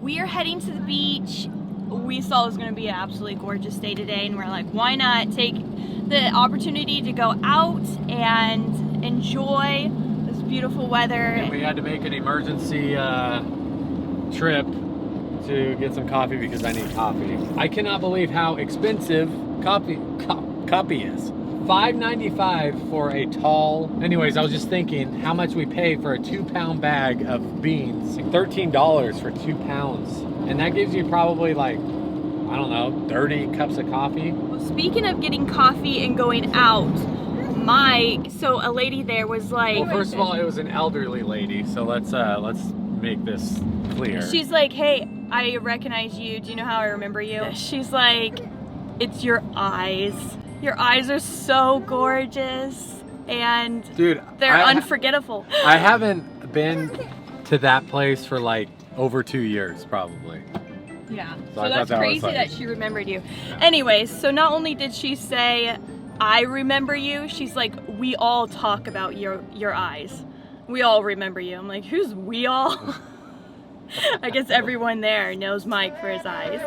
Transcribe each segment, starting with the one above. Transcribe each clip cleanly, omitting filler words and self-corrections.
We are heading to the beach. We saw it was going to be an absolutely gorgeous day today, and we're like, why not take the opportunity to go out and enjoy this beautiful weather. And we had to make an emergency trip to get some coffee because I need coffee. I cannot believe how expensive coffee is. $5.95 for a tall. Anyways, I was just thinking how much we pay for a 2-pound bag of beans. Like $13 for 2 pounds. And that gives you probably like, I don't know, 30 cups of coffee. Well, speaking of getting coffee and going out, so a lady there was like... Well, first of all, it was an elderly lady, so let's make this clear. She's like, hey, I recognize you. Do you know how I remember you? She's like, it's your eyes. Your eyes are so gorgeous, and dude, they're unforgettable. I haven't been to that place for like over 2 years, probably. Yeah, so that's crazy that she remembered you. Yeah. Anyways, so not only did she say, I remember you, she's like, we all talk about your eyes. We all remember you. I'm like, who's we all? I guess everyone there knows Mike for his eyes.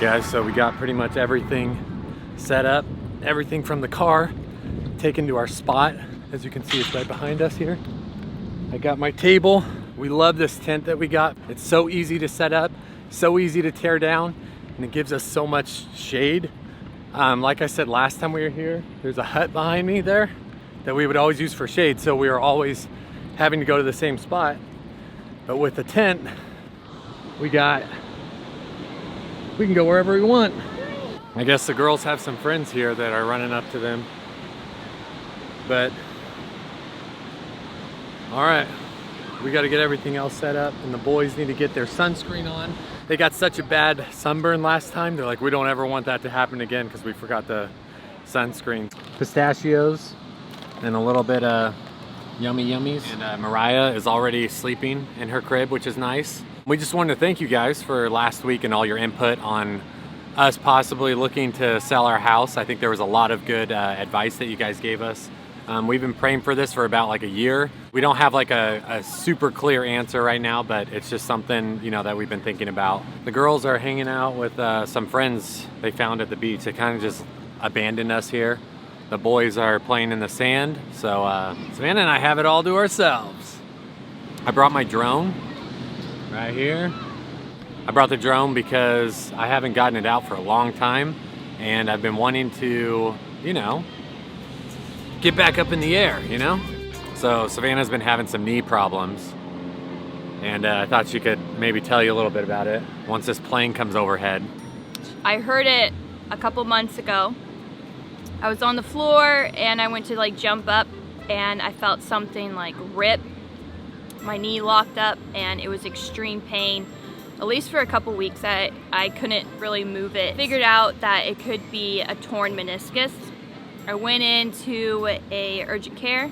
Guys, so we got pretty much everything set up, everything from the car taken to our spot. As you can see, it's right behind us here. I got my table. We love this tent that we got. It's so easy to set up, so easy to tear down, and it gives us so much shade. Like I said last time we were here, there's a hut behind me there that we would always use for shade, so we were always having to go to the same spot. But with the tent, we can go wherever we want. I guess the girls have some friends here that are running up to them. But, all right, we got to get everything else set up, and the boys need to get their sunscreen on. They got such a bad sunburn last time. They're like, we don't ever want that to happen again because we forgot the sunscreen. Pistachios and a little bit of yummy yummies. And Mariah is already sleeping in her crib, which is nice. We just wanted to thank you guys for last week and all your input on us possibly looking to sell our house. I think there was a lot of good advice that you guys gave us. We've been praying for this for about like a year. We don't have like a super clear answer right now, but it's just something, you know, that we've been thinking about. The girls are hanging out with some friends they found at the beach. They kind of just abandoned us here. The boys are playing in the sand, so Savannah and I have it all to ourselves. I brought my drone. Right here. I brought the drone because I haven't gotten it out for a long time, and I've been wanting to, you know, get back up in the air, you know? So Savannah's been having some knee problems, and I thought she could maybe tell you a little bit about it once this plane comes overhead. I heard it a couple months ago. I was on the floor and I went to like jump up, and I felt something like rip. My knee locked up, and it was extreme pain. At least for a couple weeks I couldn't really move it. Figured out that it could be a torn meniscus. I went into a urgent care.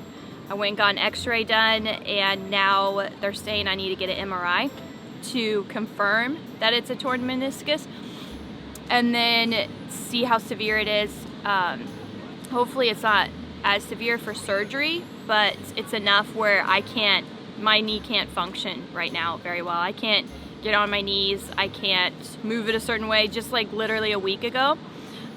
I went and got an x-ray done, and now they're saying I need to get an MRI to confirm that it's a torn meniscus, and then see how severe it is. Hopefully it's not as severe for surgery, but it's enough where my knee can't function right now very well. I can't get on my knees. I can't move it a certain way. Just like literally a week ago,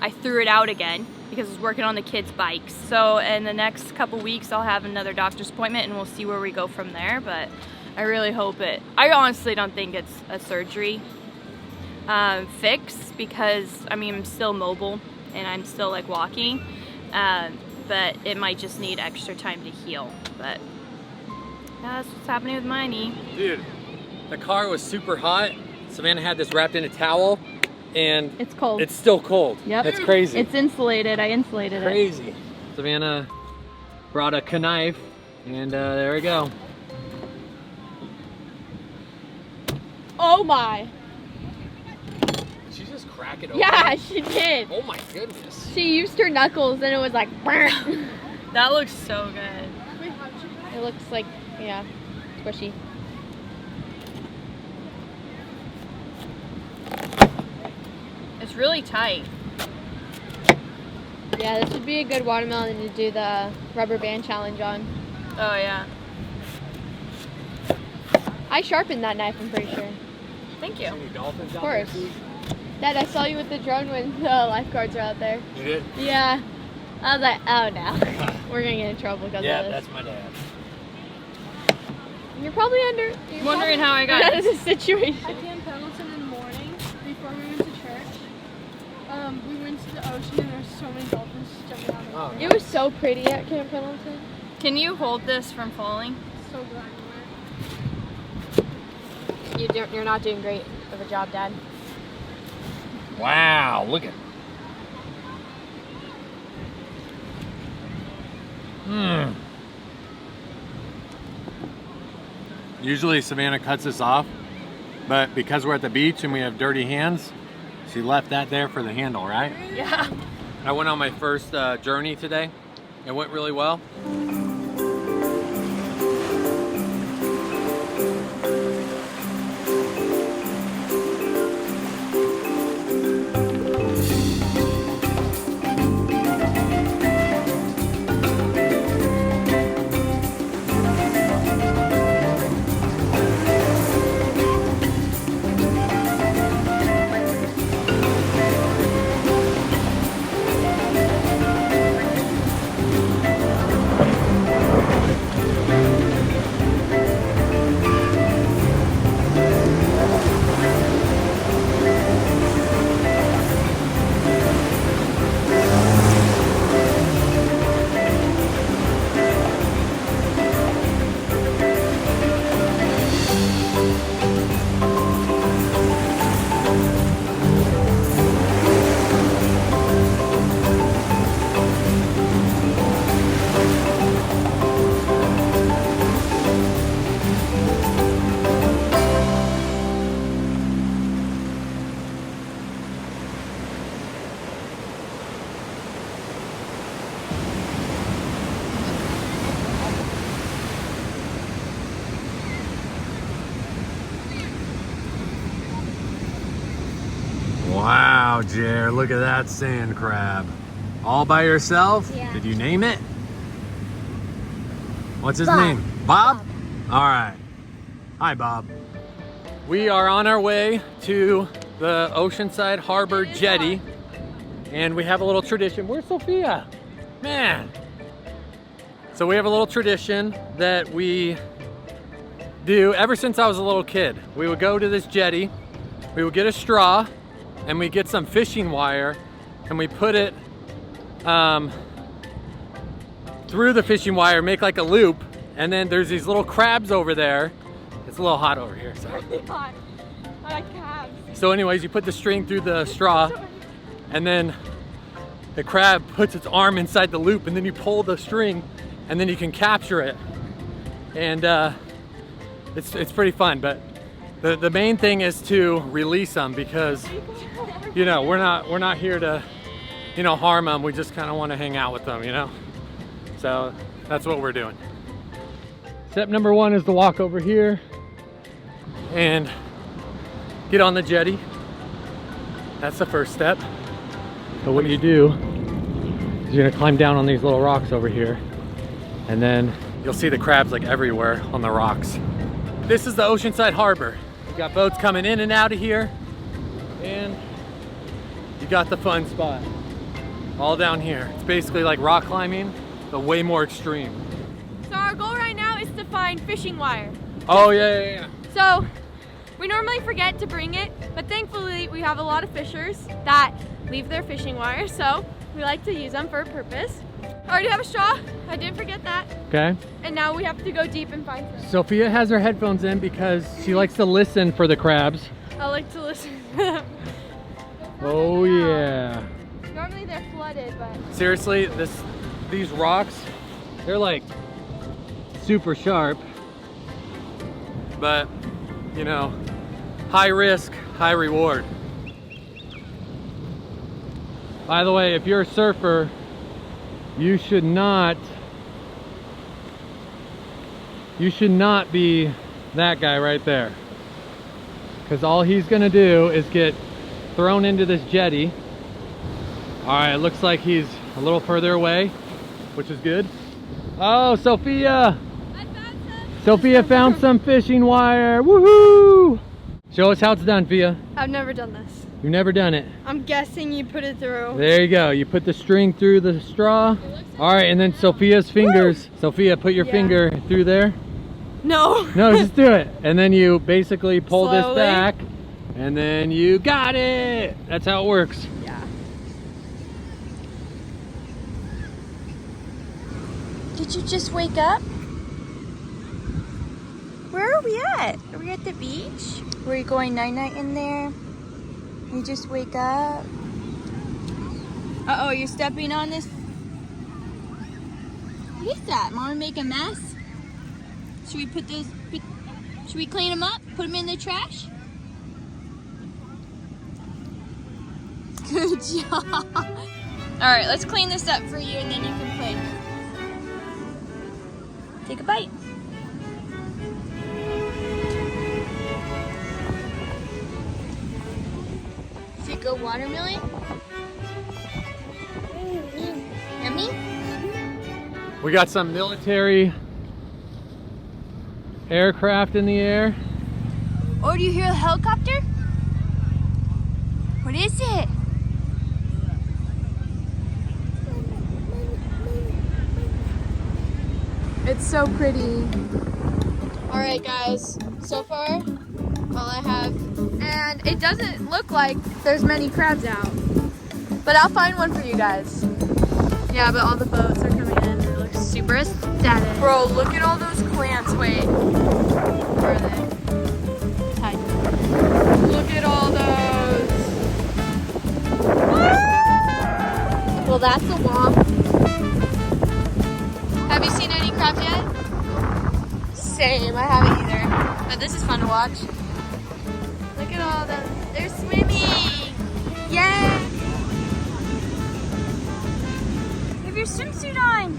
I threw it out again because I was working on the kids' bikes. So in the next couple weeks, I'll have another doctor's appointment, and we'll see where we go from there. But I really hope I honestly don't think it's a surgery fix, because I mean, I'm still mobile and I'm still like walking, but it might just need extra time to heal. But that's what's happening with my knee. Dude, the car was super hot. Savannah had this wrapped in a towel, and it's cold. It's still cold. Yep. It's crazy. It's insulated. I insulated it. Crazy. Savannah brought a knife, and there we go. Oh my. Did she just crack it open? Yeah, she did. Oh my goodness. She used her knuckles and it was like, That looks so good. it looks like, yeah, squishy. It's really tight. Yeah, this would be a good watermelon to do the rubber band challenge on. Oh yeah. I sharpened that knife, I'm pretty sure. Thank you. Any dolphins Of out there, course. too? Dad, I saw you with the drone when the lifeguards are out there. You did? Yeah. I was like, oh no. We're gonna get in trouble because Yeah, of this. that's my dad. You're probably Wondering how I got out of this situation. At Camp Pendleton in the morning, before we went to church, we went to the ocean and there were so many dolphins jumping out of the It was so pretty at Camp Pendleton. Can you hold this from falling? So glad You're not doing great of a job, Dad. Wow, look at. Usually Savannah cuts this off, but because we're at the beach and we have dirty hands, she left that there for the handle, right? Yeah. I went on my first journey today. It went really well. Wow, Jer, look at that sand crab. All by yourself? Yeah. Did you name it? What's his Bob. name? Bob? All right. Hi, Bob. We are on our way to the Oceanside Harbor Jetty, and we have a little tradition. Where's Sophia? Man. So we have a little tradition that we do ever since I was a little kid. We would go to this jetty, we would get a straw, and we get some fishing wire, and we put it through the fishing wire, make like a loop, and then there's these little crabs over there. It's a little hot over here, sorry. I like calves. So anyways, you put the string through the straw, and then the crab puts its arm inside the loop, and then you pull the string, and then you can capture it. And it's pretty fun, but the main thing is to release them, because you know, we're not here to, you know, harm them. We just kind of want to hang out with them, you know? So that's what we're doing. Step number one is to walk over here and get on the jetty. That's the first step. So what you do is you're gonna climb down on these little rocks over here, and then you'll see the crabs like everywhere on the rocks. This is the Oceanside Harbor. You got boats coming in and out of here, and you got the fun spot all down here. It's basically like rock climbing, but way more extreme. So our goal right now is to find fishing wire. Oh yeah. So we normally forget to bring it, but thankfully we have a lot of fishers that leave their fishing wire, so we like to use them for a purpose. I already have a straw, I didn't forget that. Okay. And now we have to go deep and find some. Sophia has her headphones in because she likes to listen for the crabs. I like to listen to them. Oh yeah. Normally they're flooded, but Seriously, these rocks, they're like super sharp, but you know, high risk, high reward. By the way, if you're a surfer, you should not be that guy right there. Because all he's gonna do is get thrown into this jetty. All right, it looks like he's a little further away, which is good. Oh, Sophia! Sophia found some fishing wire. Woohoo! Show us how it's done, Fia. I've never done this. You've never done it. I'm guessing you put it through. There you go. You put the string through the straw. All right, and then Sophia's fingers. Woo! Sophia, put your finger through there. No. No, just do it. And then you basically pull Slowly. this back, and then you got it. That's how it works. Yeah. Did you just wake up? Where are we at? Are we at the beach? Were you going night-night in there? You just wake up? Uh-oh, you're stepping on this? What is that? Mama make a mess? Should we put those, should we clean them up? Put them in the trash? Good job. All right, let's clean this up for you and then you can play. Take a bite. Is it good watermelon? Yummy? We got some military aircraft in the air. Oh, do you hear the helicopter? What is it? It's so pretty. All right, guys. So far, all I have, and it doesn't look like there's many crabs out. But I'll find one for you guys. Yeah, but all the boats are coming in. It looks super aesthetic. Bro, look at all those clams. Wait, where are they? Hi. Look at all those. Well, that's a womp. Have you seen any crabs yet? Same, I haven't either. But this is fun to watch. Look at all them. They're swimming. Yay! You have your swimsuit on.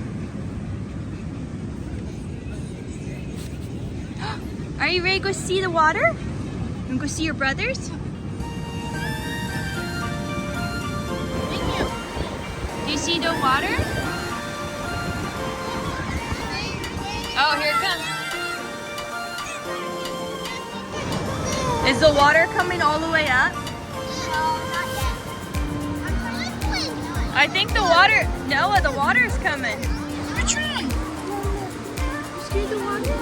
Are you ready to go see the water? You want to go see your brothers? Do you see the water? Oh, here it comes. Is the water coming all the way up? I think the water, Noah, the water's coming. Which one? You scared the water?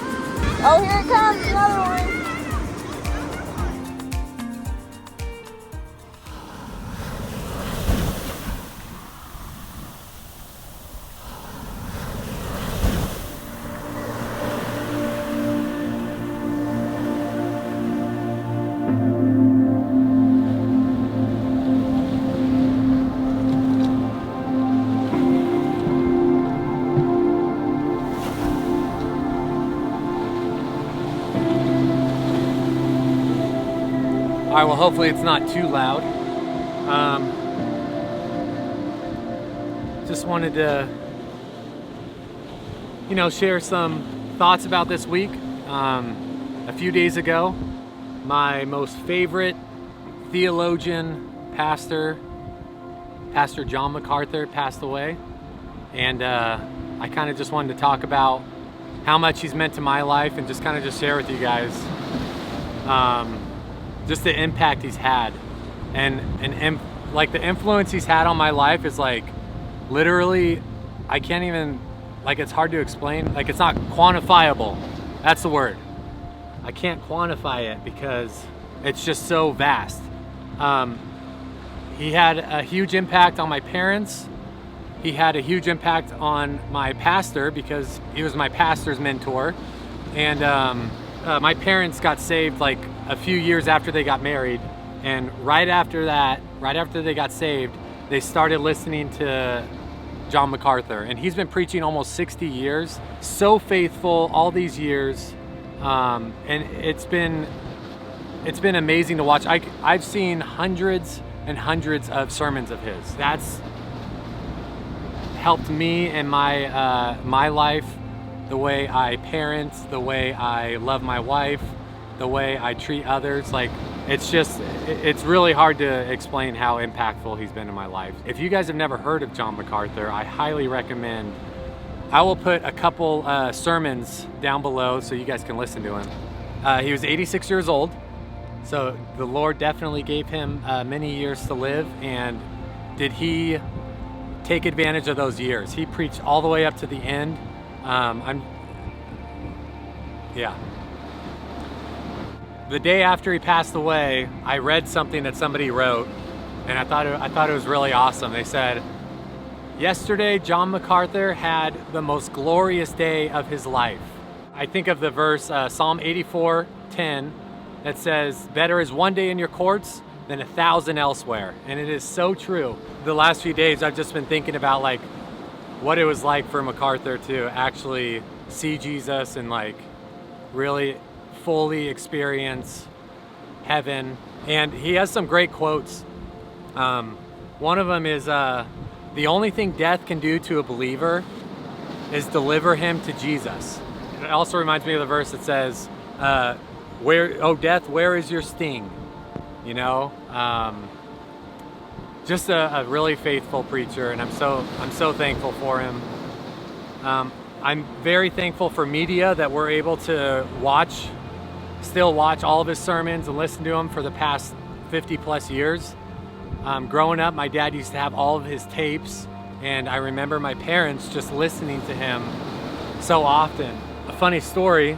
Oh, here it comes, another one. All right, well, hopefully it's not too loud. Just wanted to, share some thoughts about this week. A few days ago, my most favorite theologian, Pastor John MacArthur passed away. And I kind of just wanted to talk about how much he's meant to my life and just kind of just share with you guys just the impact he's had, and like the influence he's had on my life is like literally, I can't even, like, it's hard to explain. Like, it's not quantifiable. That's the word. I can't quantify it because it's just so vast. He had a huge impact on my parents. He had a huge impact on my pastor because he was my pastor's mentor. And my parents got saved like a few years after they got married, and right after they got saved, they started listening to John MacArthur, and he's been preaching almost 60 years, so faithful all these years, and it's been amazing to watch. I've seen hundreds and hundreds of sermons of his. That's helped me in my life, the way I parent, the way I love my wife, the way I treat others. Like, it's really hard to explain how impactful he's been in my life. If you guys have never heard of John MacArthur, I highly recommend. I will put a couple sermons down below so you guys can listen to him. He was 86 years old, so the Lord definitely gave him many years to live. And did he take advantage of those years? He preached all the way up to the end. The day after he passed away, I read something that somebody wrote, and I thought it was really awesome. They said, yesterday John MacArthur had the most glorious day of his life. I think of the verse Psalm 84:10 that says, better is one day in your courts than 1,000 elsewhere. And it is so true. The last few days I've just been thinking about like what it was like for MacArthur to actually see Jesus and like really fully experience heaven. And he has some great quotes. One of them is, the only thing death can do to a believer is deliver him to Jesus. It also reminds me of the verse that says, death, where is your sting? You know, just a really faithful preacher, and I'm so thankful for him. I'm very thankful for media that we're able to still watch all of his sermons and listen to him for the past 50 plus years. Growing up, my dad used to have all of his tapes, and I remember my parents just listening to him so often. A funny story,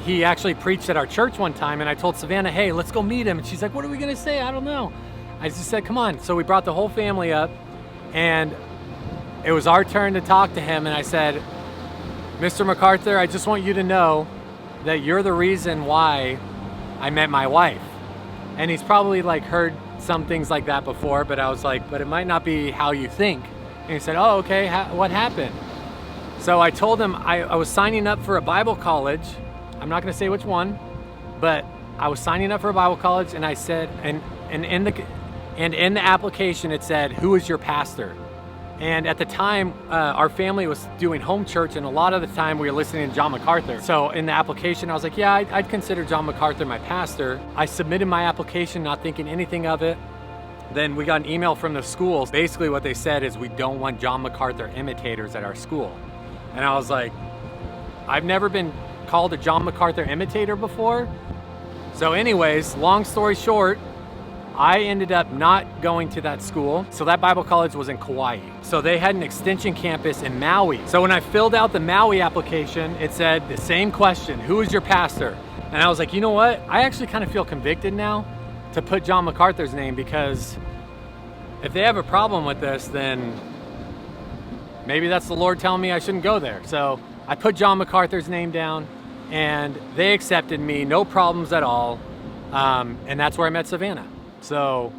he actually preached at our church one time, and I told Savannah, hey, let's go meet him. And she's like, what are we gonna say? I don't know. I just said, come on. So we brought the whole family up, and it was our turn to talk to him. And I said, Mr. MacArthur, I just want you to know that you're the reason why I met my wife. And he's probably like heard some things like that before, but I was like, but it might not be how you think. And he said, oh, okay, what happened? So I told him I was signing up for a Bible college. I'm not gonna say which one, but I was signing up for a Bible college, and I said, and in the application it said, who is your pastor? And at the time, our family was doing home church, and a lot of the time we were listening to John MacArthur. So in the application, I was like, yeah, I'd consider John MacArthur my pastor. I submitted my application not thinking anything of it. Then we got an email from the school. Basically what they said is, we don't want John MacArthur imitators at our school. And I was like, I've never been called a John MacArthur imitator before. So anyways, long story short, I ended up not going to that school. So that Bible college was in Kauai. So they had an extension campus in Maui. So when I filled out the Maui application, it said the same question, who is your pastor? And I was like, you know what? I actually kind of feel convicted now to put John MacArthur's name, because if they have a problem with this, then maybe that's the Lord telling me I shouldn't go there. So I put John MacArthur's name down, and they accepted me, no problems at all. And that's where I met Savannah. So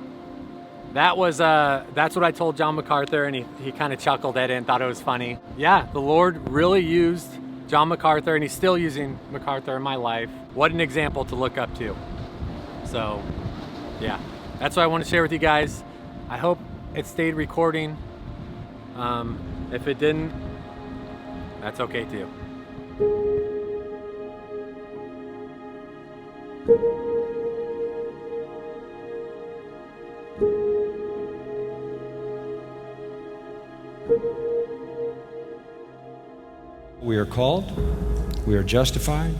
that's what I told John MacArthur, and he kind of chuckled at it and thought it was funny. Yeah, the Lord really used John MacArthur, and he's still using MacArthur in my life. What an example to look up to. So yeah, that's what I want to share with you guys. I hope it stayed recording. If it didn't, that's okay too. We are called, we are justified,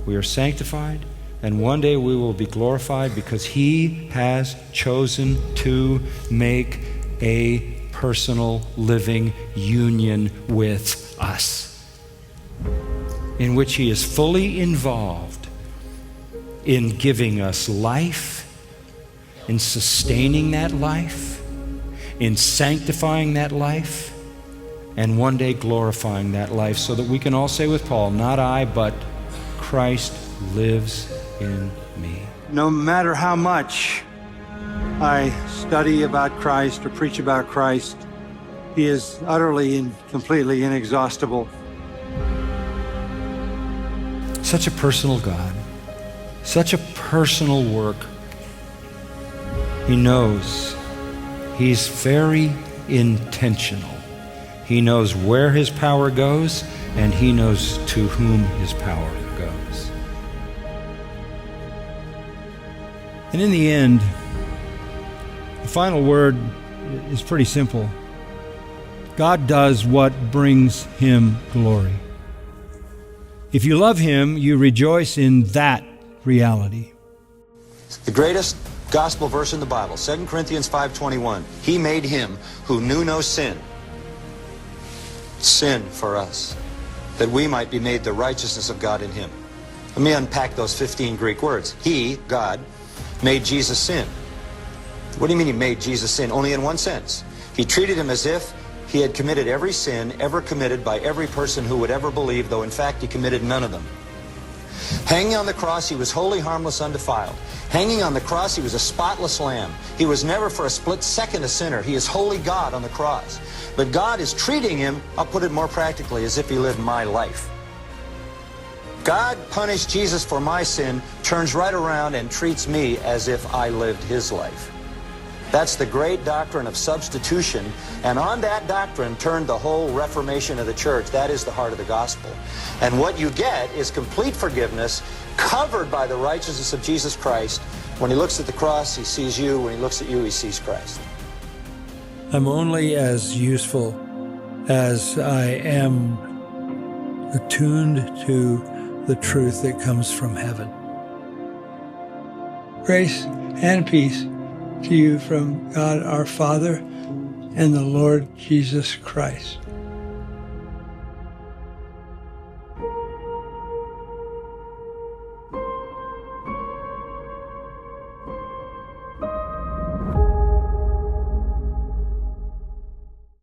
we are sanctified, and one day we will be glorified, because He has chosen to make a personal living union with us, in which He is fully involved in giving us life, in sustaining that life, in sanctifying that life, and one day glorifying that life, so that we can all say with Paul, not I, but Christ lives in me. No matter how much I study about Christ or preach about Christ, He is utterly and completely inexhaustible. Such a personal God, such a personal work. He knows. He's very intentional. He knows where his power goes, and he knows to whom his power goes. And in the end, the final word is pretty simple. God does what brings him glory. If you love him, you rejoice in that reality. The greatest gospel verse in the Bible, 2 Corinthians 5:21. He made him who knew no sin for us, that we might be made the righteousness of God in him. Let me unpack those 15 Greek words. He, God, made Jesus sin. What do you mean he made Jesus sin? Only in one sense. He treated him as if he had committed every sin ever committed by every person who would ever believe, though in fact he committed none of them. Hanging on the cross, he was wholly harmless, undefiled. Hanging on the cross, he was a spotless lamb. He was never for a split second a sinner. He is holy God on the cross. But God is treating him, I'll put it more practically, as if he lived my life. God punished Jesus for my sin, turns right around and treats me as if I lived his life. That's the great doctrine of substitution, and on that doctrine turned the whole Reformation of the church. That is the heart of the gospel. And what you get is complete forgiveness, covered by the righteousness of Jesus Christ. When he looks at the cross, he sees you. When he looks at you, he sees Christ. I'm only as useful as I am attuned to the truth that comes from heaven. Grace and peace to you from God our Father and the Lord Jesus Christ.